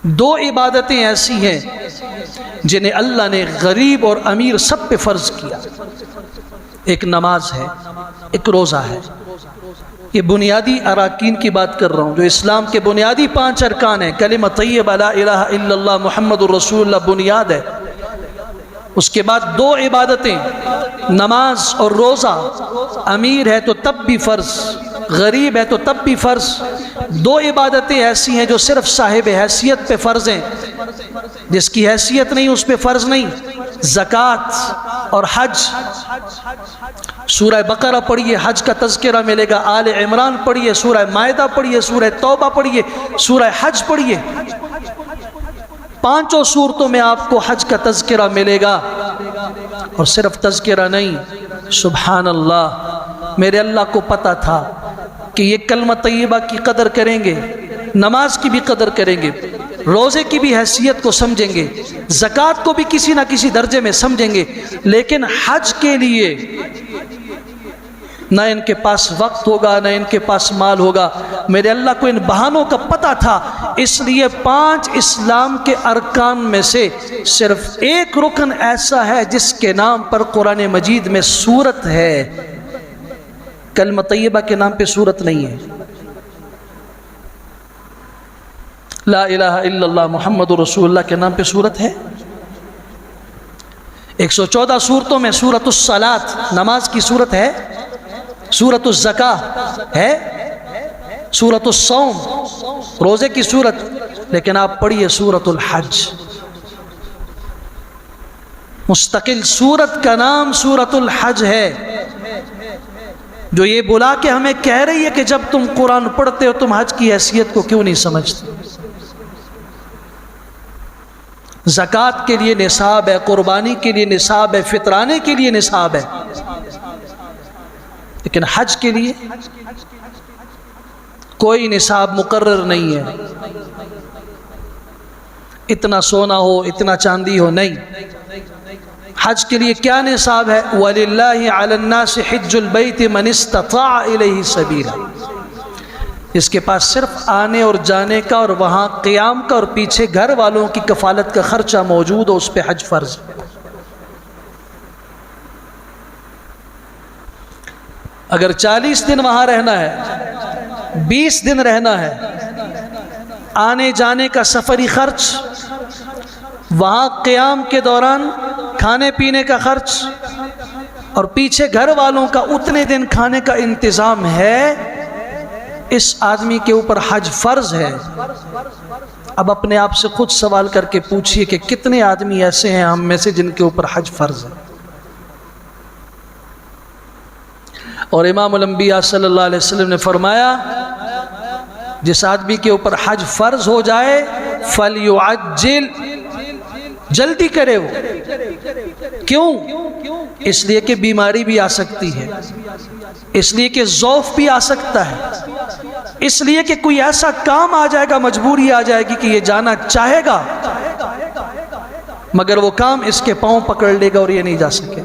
دو عبادتیں ایسی ہیں جنہیں اللہ نے غریب اور امیر سب پہ فرض کیا. ایک نماز ہے، ایک روزہ ہے. یہ بنیادی اراکین کی بات کر رہا ہوں، جو اسلام کے بنیادی 5 ارکان ہیں. کلمہ طیبہ لا الہ الا اللہ محمد الرسول اللہ بنیاد ہے. اس کے بعد 2 عبادتیں، نماز اور روزہ. امیر ہے تو تب بھی فرض، غریب ہے تو تب بھی فرض. 2 عبادتیں ایسی ہیں جو صرف صاحب حیثیت پہ فرض ہیں، جس کی حیثیت نہیں اس پہ فرض نہیں. زکوٰۃ اور حج. سورہ بقرہ پڑھیے، حج کا تذکرہ ملے گا. آل عمران پڑھیے، سورہ مائدہ پڑھیے، سورہ توبہ پڑھیے، سورہ حج پڑھیے. 5 صورتوں میں آپ کو حج کا تذکرہ ملے گا. اور صرف تذکرہ نہیں، سبحان اللہ، میرے اللہ کو پتہ تھا کہ یہ کلمہ طیبہ کی قدر کریں گے، نماز کی بھی قدر کریں گے، روزے کی بھی حیثیت کو سمجھیں گے، زکوٰۃ کو بھی کسی نہ کسی درجے میں سمجھیں گے، لیکن حج کے لیے نہ ان کے پاس وقت ہوگا، نہ ان کے پاس مال ہوگا. میرے اللہ کو ان بہانوں کا پتہ تھا، اس لیے 5 اسلام کے ارکان میں سے صرف ایک رکن ایسا ہے جس کے نام پر قرآن مجید میں سورت ہے. کلمہ طیبہ کے نام پہ سورت نہیں ہے. لا الہ الا اللہ محمد رسول اللہ کے نام پہ سورت ہے. 114 صورتوں میں سورۃ الصلاۃ نماز کی صورت ہے، سورۃ الزکاۃ ہے، سورۃ الصوم روزے کی صورت. لیکن آپ پڑھیے سورۃ الحج، مستقل سورت کا نام سورۃ الحج ہے، جو یہ بلا کے ہمیں کہہ رہی ہے کہ جب تم قرآن پڑھتے ہو تم حج کی حیثیت کو کیوں نہیں سمجھتے. زکوٰۃ کے لیے نصاب ہے، قربانی کے لیے نصاب ہے، فطرانے کے لیے نصاب ہے، لیکن حج کے لیے کوئی نصاب مقرر نہیں ہے. اتنا سونا ہو، اتنا چاندی ہو، نہیں. حج کے لیے کیا نصاب ہے؟ وَلِلَّهِ عَلَى النَّاسِ حِجُّ الْبَيْتِ مَنِ اسْتَطَاعَ إِلَيْهِ سَبِيلًا. اس کے پاس صرف آنے اور جانے کا اور وہاں قیام کا اور پیچھے گھر والوں کی کفالت کا خرچہ موجود ہو، اس پہ حج فرض. اگر 40 دن وہاں رہنا ہے، 20 دن رہنا ہے، آنے جانے کا سفری خرچ، وہاں قیام کے دوران کھانے پینے کا خرچ اور پیچھے گھر والوں کا اتنے دن کھانے کا انتظام ہے، اس آدمی کے اوپر حج فرض ہے. اب اپنے آپ سے خود سوال کر کے پوچھئے کہ کتنے آدمی ایسے ہیں ہم میں سے جن کے اوپر حج فرض ہے. اور امام الانبیاء صلی اللہ علیہ وسلم نے فرمایا جس آدمی کے اوپر حج فرض ہو جائے فَلْيُعَجِّلْ، جلدی کرے. وہ کیوں؟ اس لیے کہ بیماری بھی آ سکتی ہے، اس لیے کہ ضعف بھی آ سکتا ہے، اس لیے کہ کوئی ایسا کام آ جائے گا، مجبوری آ جائے گی کہ یہ جانا چاہے گا مگر وہ کام اس کے پاؤں پکڑ لے گا اور یہ نہیں جا سکے.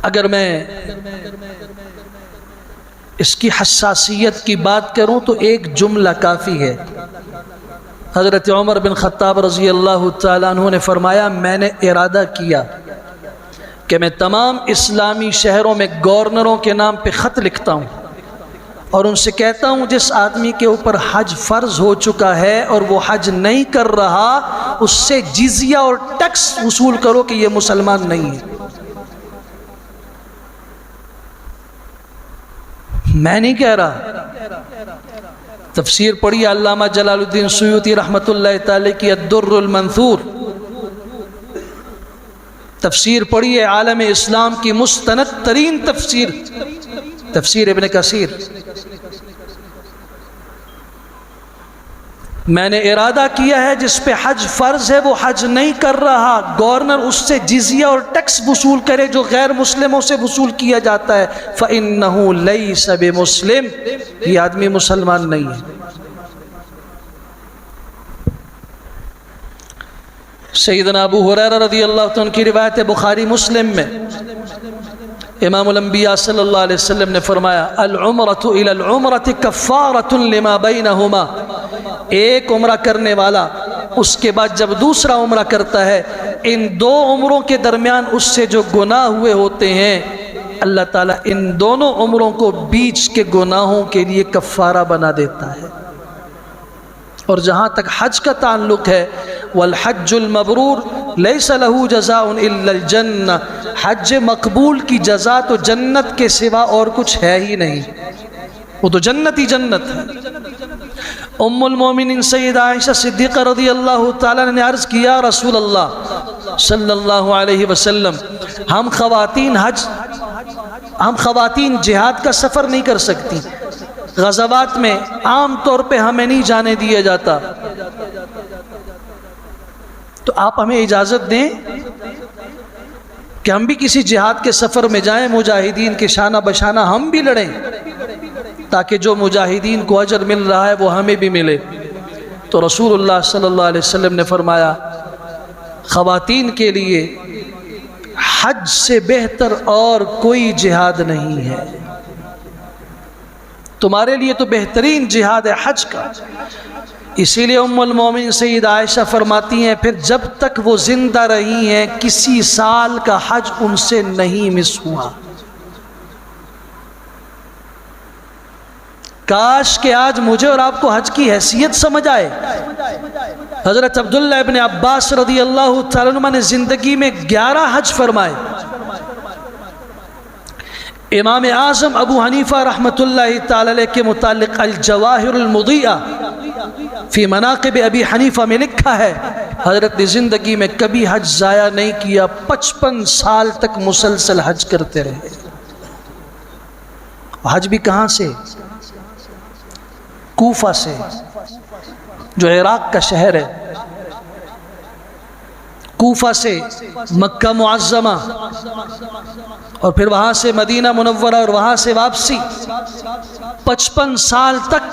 اگر میں اس کی حساسیت کی بات کروں تو ایک جملہ کافی ہے. حضرت عمر بن خطاب رضی اللہ تعالیٰ عنہ نے فرمایا میں نے ارادہ کیا کہ میں تمام اسلامی شہروں میں گورنروں کے نام پہ خط لکھتا ہوں اور ان سے کہتا ہوں جس آدمی کے اوپر حج فرض ہو چکا ہے اور وہ حج نہیں کر رہا، اس سے جزیہ اور ٹیکس وصول کرو کہ یہ مسلمان نہیں ہے. میں نہیں کہہ رہا. تفسیر پڑھی علامہ جلال الدین سیوطی رحمۃ اللہ تعالی کی الدر المنثور، تفسیر پڑھی ہے عالم اسلام کی مستند ترین تفسیر، تفسیر ابن کثیر. میں نے ارادہ کیا ہے جس پہ حج فرض ہے وہ حج نہیں کر رہا، گورنر اس سے جزیہ اور ٹیکس وصول کرے جو غیر مسلموں سے وصول کیا جاتا ہے. فَإِنَّهُ لَيْسَ بِمُسْلِمٍ، یہ آدمی مسلمان نہیں ہے. سیدنا ابو ہریرہ رضی اللہ عنہ کی روایت بخاری مسلم میں امام الانبیاء صلی اللہ علیہ وسلم نے فرمایا العمرۃ الی العمرۃ کفارۃ لما بینہما، ایک عمرہ کرنے والا اس کے بعد جب دوسرا عمرہ کرتا ہے، ان دو عمروں کے درمیان اس سے جو گناہ ہوئے ہوتے ہیں اللہ تعالیٰ ان دونوں عمروں کو بیچ کے گناہوں کے لیے کفارہ بنا دیتا ہے۔ اور جہاں تک حج کا تعلق ہے والحج المبرور لیس له جزاء الا الجنہ، حج مقبول کی جزا تو جنت کے سوا اور کچھ ہے ہی نہیں، وہ تو جنت ہی جنت ہے۔ ام المومنین سیدہ عائشہ صدیقہ رضی اللہ تعالیٰ نے عرض کیا رسول اللہ صلی اللہ علیہ وسلم، ہم خواتین جہاد کا سفر نہیں کر سکتی، غزوات میں عام طور پہ ہمیں نہیں جانے دیا جاتا، تو آپ ہمیں اجازت دیں کہ ہم بھی کسی جہاد کے سفر میں جائیں، مجاہدین کے شانہ بشانہ ہم بھی لڑیں، تاکہ جو مجاہدین کو اجر مل رہا ہے وہ ہمیں بھی ملے۔ تو رسول اللہ صلی اللہ علیہ وسلم نے فرمایا خواتین کے لیے حج سے بہتر اور کوئی جہاد نہیں ہے، تمہارے لیے تو بہترین جہاد ہے حج کا۔ اسی لیے ام المومن سیدہ عائشہ فرماتی ہیں پھر جب تک وہ زندہ رہی ہیں کسی سال کا حج ان سے نہیں مس ہوا۔ کاش کہ آج مجھے اور آپ کو حج کی حیثیت سمجھ آئے۔ حضرت عبداللہ ابن عباس رضی اللہ تعالیٰ عنہ نے زندگی میں 11 حج فرمائے۔ امام اعظم ابو حنیفہ رحمۃ اللہ تعالی علیہ کے متعلق الجواہر المضیہ فی مناقب ابی حنیفہ میں لکھا ہے حضرت نے زندگی میں کبھی حج ضائع نہیں کیا، 55 سال تک مسلسل حج کرتے رہے۔ حج بھی کہاں سے؟ کوفہ سے، جو عراق کا شہر ہے، کوفہ سے مکہ معظمہ، اور پھر وہاں سے مدینہ منورہ، اور وہاں سے واپسی۔ 55 سال تک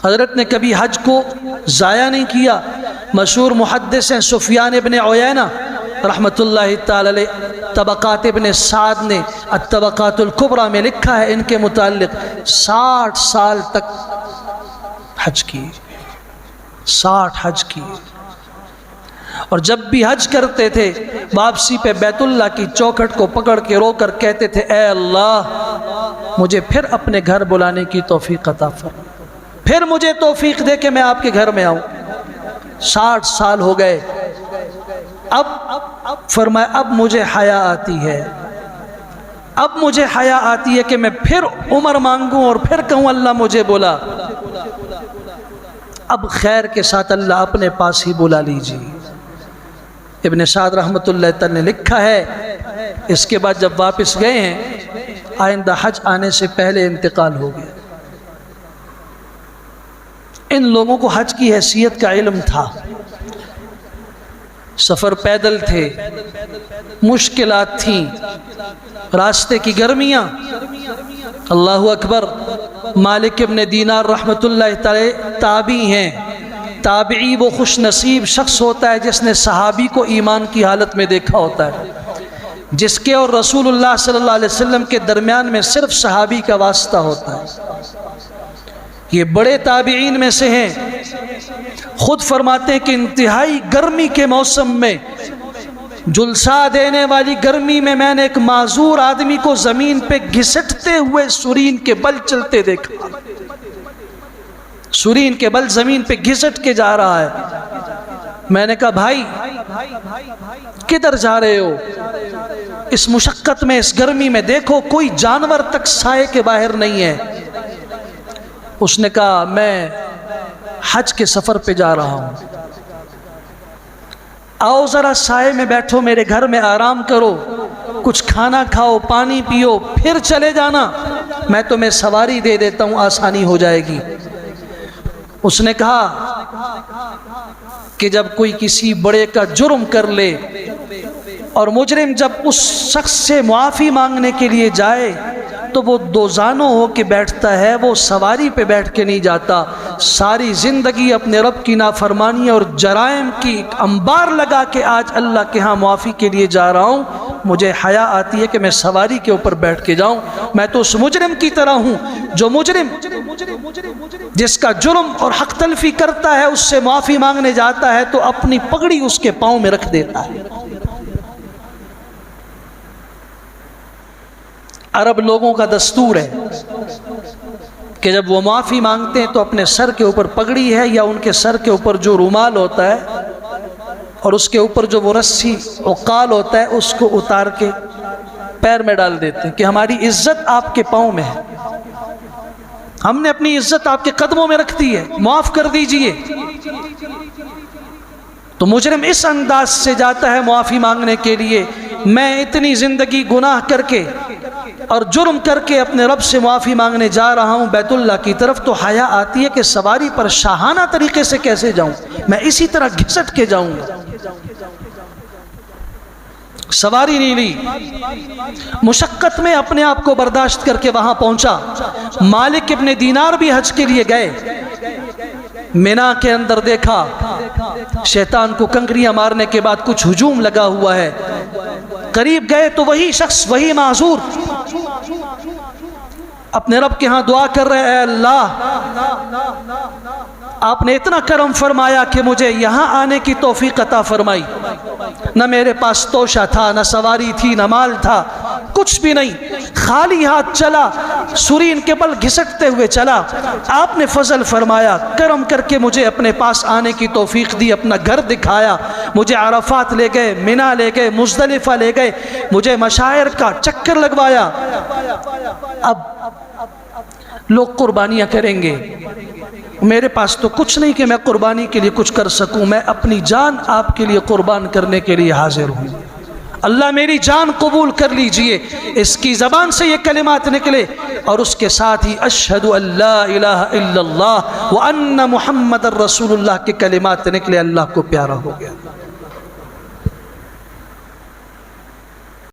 حضرت نے کبھی حج کو ضائع نہیں کیا۔ مشہور محدث ہیں سفیان ابن عیینہ رحمۃ اللہ تعالی علیہ، طبقات ابن سعد نے الطبقات الکبریٰ میں لکھا ہے ان کے متعلق 60 سال تک حج کی، 60 حج کی۔ اور جب بھی حج کرتے تھے واپسی پہ بیت اللہ کی چوکھٹ کو پکڑ کے رو کر کہتے تھے اے اللہ مجھے پھر اپنے گھر بلانے کی توفیق عطا فرما، پھر مجھے توفیق دے کہ میں آپ کے گھر میں آؤں۔ 60 سال ہو گئے، اب فرمایا اب مجھے حیا آتی ہے، اب مجھے حیا آتی ہے کہ میں پھر عمر مانگوں اور پھر کہوں اللہ مجھے بلا۔ اب خیر کے ساتھ اللہ اپنے پاس ہی بلا لیجیے۔ ابن سعد رحمۃ اللہ تعالی نے لکھا ہے اس کے بعد جب واپس گئے ہیں آئندہ حج آنے سے پہلے انتقال ہو گیا۔ ان لوگوں کو حج کی حیثیت کا علم تھا، سفر پیدل تھے، مشکلات تھیں، راستے کی گرمیاں۔ اللہ اکبر۔ مالک ابن دینار رحمۃ اللہ تعالی تابعی ہیں۔ تابعی وہ خوش نصیب شخص ہوتا ہے جس نے صحابی کو ایمان کی حالت میں دیکھا ہوتا ہے، جس کے اور رسول اللہ صلی اللہ علیہ وسلم کے درمیان میں صرف صحابی کا واسطہ ہوتا ہے۔ یہ بڑے تابعین میں سے ہیں، خود فرماتے ہیں کہ انتہائی گرمی کے موسم میں، جلسہ دینے والی گرمی میں نے ایک معذور آدمی کو زمین پہ گھسٹتے ہوئے سرین کے بل چلتے دیکھا، سرین کے بل زمین پہ گھسٹ کے جا رہا ہے۔ میں نے کہا بھائی کدھر جا رہے ہو؟ اس مشقت میں، اس گرمی میں دیکھو کوئی جانور تک سائے کے باہر نہیں ہے۔ اس نے کہا میں حج کے سفر پہ جا رہا ہوں، آؤ ذرا سائے میں بیٹھو، میرے گھر میں آرام کرو، کچھ کھانا کھاؤ، پانی پیو، پھر چلے جانا، میں تمہیں سواری دے دیتا ہوں، آسانی ہو جائے گی۔ اس نے کہا کہ جب کوئی کسی بڑے کا جرم کر لے اور مجرم جب اس شخص سے معافی مانگنے کے لیے جائے تو وہ دو زانوں ہو کے بیٹھتا ہے، وہ سواری پہ بیٹھ کے نہیں جاتا، ساری زندگی اپنے رب کی نافرمانی اور جرائم کی ایک انبار لگا کے آج اللہ کے ہاں معافی کے لیے جا رہا ہوں، مجھے حیا آتی ہے کہ میں سواری کے اوپر بیٹھ کے جاؤں۔ میں تو اس مجرم کی طرح ہوں جو مجرم جس کا جرم اور حق تلفی کرتا ہے، اس سے معافی مانگنے جاتا ہے تو اپنی پگڑی اس کے پاؤں میں رکھ دیتا ہے۔ عرب لوگوں کا دستور ہے کہ جب وہ معافی مانگتے ہیں تو اپنے سر کے اوپر پگڑی ہے یا ان کے سر کے اوپر جو رومال ہوتا ہے اور اس کے اوپر جو وہ رسی عقال ہوتا ہے اس کو اتار کے پیر میں ڈال دیتے ہیں کہ ہماری عزت آپ کے پاؤں میں ہے، ہم نے اپنی عزت آپ کے قدموں میں رکھ دی ہے، معاف کر دیجئے۔ تو مجرم اس انداز سے جاتا ہے معافی مانگنے کے لیے، میں اتنی زندگی گناہ کر کے اور جرم کر کے اپنے رب سے معافی مانگنے جا رہا ہوں بیت اللہ کی طرف، تو حیا آتی ہے کہ سواری پر شاہانہ طریقے سے کیسے جاؤں، میں اسی طرح گھسٹ کے جاؤں گا۔ سواری نہیں لی، مشقت میں اپنے آپ کو برداشت کر کے وہاں پہنچا۔ مالک ابن دینار بھی حج کے لیے گئے، مینا کے اندر دیکھا شیطان کو کنکریاں مارنے کے بعد کچھ ہجوم لگا ہوا ہے، قریب گئے تو وہی شخص، وہی معذور اپنے رب کے ہاں دعا کر رہے، اے اللہ آپ نے اتنا کرم فرمایا کہ مجھے یہاں آنے کی توفیق عطا فرمائی، نہ میرے پاس توشہ تھا، نہ سواری تھی، نہ مال تھا، کچھ بھی نہیں، خالی ہاتھ چلا، سرین کے بل گھسٹتے ہوئے چلا، آپ نے فضل فرمایا، کرم کر کے مجھے اپنے پاس آنے کی توفیق دی، اپنا گھر دکھایا، مجھے عرفات لے گئے، منی لے گئے، مزدلفہ لے گئے، مجھے مشاعر کا چکر لگوایا۔ اب لوگ قربانیاں کریں گے، میرے پاس تو کچھ نہیں کہ میں قربانی کے لیے کچھ کر سکوں، میں اپنی جان آپ کے لیے قربان کرنے کے لیے حاضر ہوں، اللہ میری جان قبول کر لیجئے۔ اس کی زبان سے یہ کلمات نکلے اور اس کے ساتھ ہی اشہد ان لا الہ الا اللہ وان محمد الرسول اللہ کے کلمات نکلے، اللہ کو پیارا ہو گیا۔